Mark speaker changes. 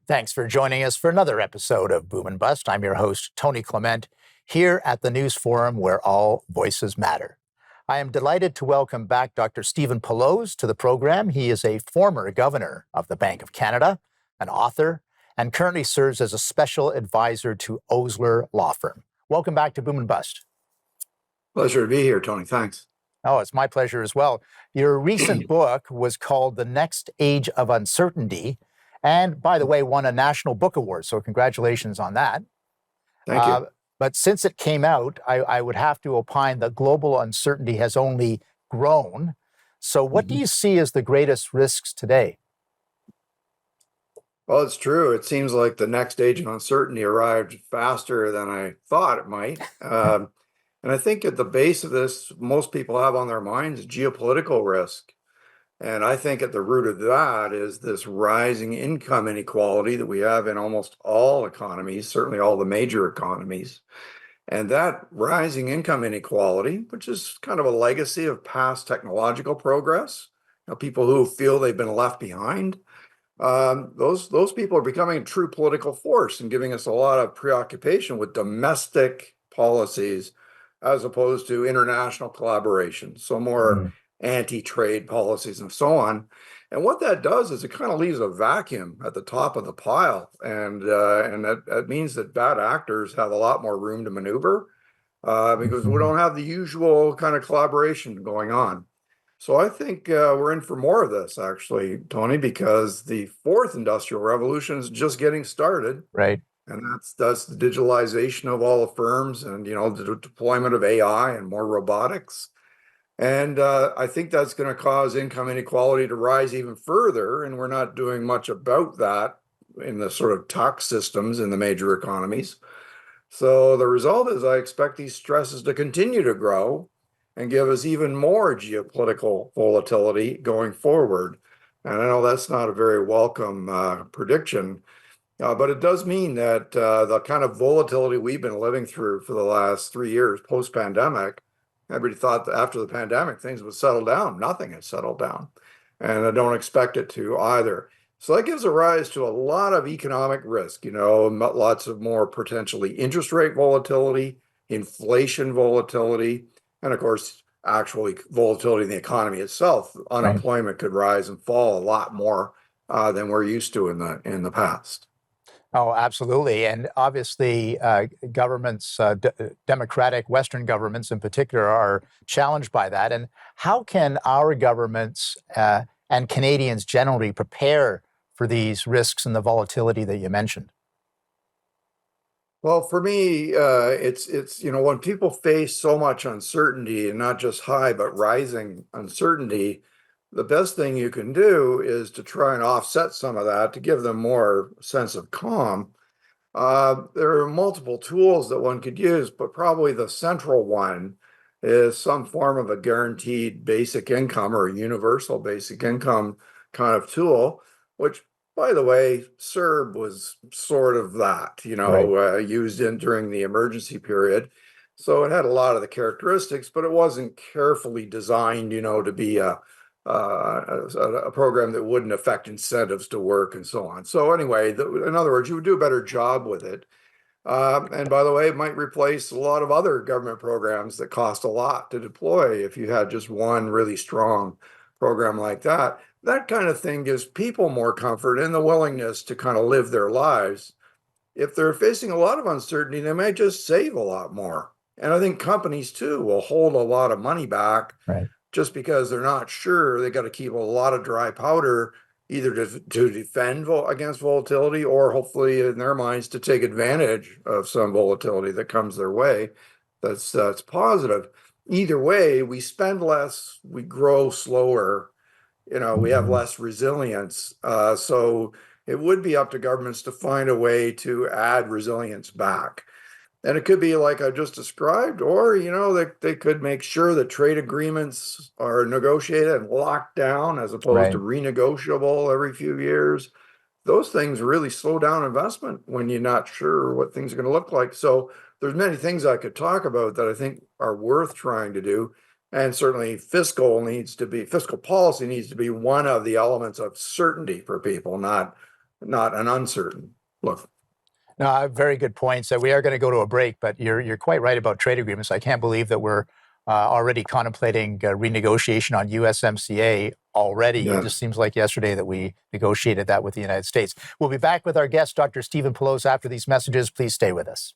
Speaker 1: Thanks for joining us for another episode of Boom and Bust. I'm your host, Tony Clement, here at the News Forum where all voices matter. I am delighted to welcome back Dr. Stephen Poloz to the program. He is a former governor of the Bank of Canada, an author, and currently serves as a special advisor to Osler Law Firm. Welcome back to Boom and Bust.
Speaker 2: Pleasure to be here, Tony. Thanks.
Speaker 1: Oh, it's my pleasure as well. Your recent book was called The Next Age of Uncertainty, and by the way, won a National Book Award, so congratulations on that.
Speaker 2: Thank you.
Speaker 1: But since it came out, I would have to opine that global uncertainty has only grown. So what do you see as the greatest risks today?
Speaker 2: Well, it's true. It seems like the next age of uncertainty arrived faster than I thought it might. And I think at the base of this, most people have on their minds geopolitical risk. And I think at the root of that is this rising income inequality that we have in almost all economies, certainly all the major economies. And that rising income inequality, which is kind of a legacy of past technological progress, people who feel they've been left behind, those people are becoming a true political force and giving us a lot of preoccupation with domestic policies as opposed to international collaboration. So more anti-trade policies and so on. And what that does is it kind of leaves a vacuum at the top of the pile. And that means that bad actors have a lot more room to maneuver because we don't have the usual kind of collaboration going on. So I think we're in for more of this, actually, Tony, because the fourth industrial revolution is just getting started.
Speaker 1: Right.
Speaker 2: And that's the digitalization of all the firms and, the deployment of AI and more robotics. And I think that's going to cause income inequality to rise even further. And we're not doing much about that in the sort of tax systems in the major economies. So the result is I expect these stresses to continue to grow and give us even more geopolitical volatility going forward. And I know that's not a very welcome prediction, but it does mean that the kind of volatility we've been living through for the last 3 years post-pandemic, everybody thought that after the pandemic, things would settle down. Nothing has settled down. And I don't expect it to either. So that gives a rise to a lot of economic risk, lots of more potentially interest rate volatility, inflation volatility, and of course, actually volatility in the economy itself. Unemployment could rise and fall a lot more than we're used to in the past.
Speaker 1: Oh, absolutely. And obviously, governments, democratic Western governments in particular, are challenged by that. And how can our governments and Canadians generally prepare for these risks and the volatility that you mentioned?
Speaker 2: Well, for me, it's when people face so much uncertainty, and not just high, but rising uncertainty, the best thing you can do is to try and offset some of that to give them more sense of calm. There are multiple tools that one could use, but probably the central one is some form of a guaranteed basic income or a universal basic income kind of tool, which, by the way, CERB was sort of that, used during the emergency period. So it had a lot of the characteristics, but it wasn't carefully designed, to be a program that wouldn't affect incentives to work and so on. So anyway, in other words, you would do a better job with it. And by the way, it might replace a lot of other government programs that cost a lot to deploy if you had just one really strong program like that. That kind of thing gives people more comfort and the willingness to kind of live their lives. If they're facing a lot of uncertainty, they might just save a lot more. And I think companies too will hold a lot of money back just because they're not sure. They got to keep a lot of dry powder, either to defend against volatility or hopefully in their minds to take advantage of some volatility that comes their way. That's positive. Either way, we spend less, we grow slower, we have less resilience. So it would be up to governments to find a way to add resilience back. And it could be like I just described, or, they could make sure that trade agreements are negotiated and locked down as opposed to renegotiable every few years. Those things really slow down investment when you're not sure what things are going to look like. So there's many things I could talk about that I think are worth trying to do. And certainly fiscal policy needs to be one of the elements of certainty for people, not not an uncertain look.
Speaker 1: No, very good points. We are going to go to a break, but you're quite right about trade agreements. I can't believe that we're already contemplating renegotiation on USMCA already. It just
Speaker 2: Yes.
Speaker 1: seems like yesterday that we negotiated that with the United States. We'll be back with our guest, Dr. Stephen Poloz, after these messages. Please stay with us.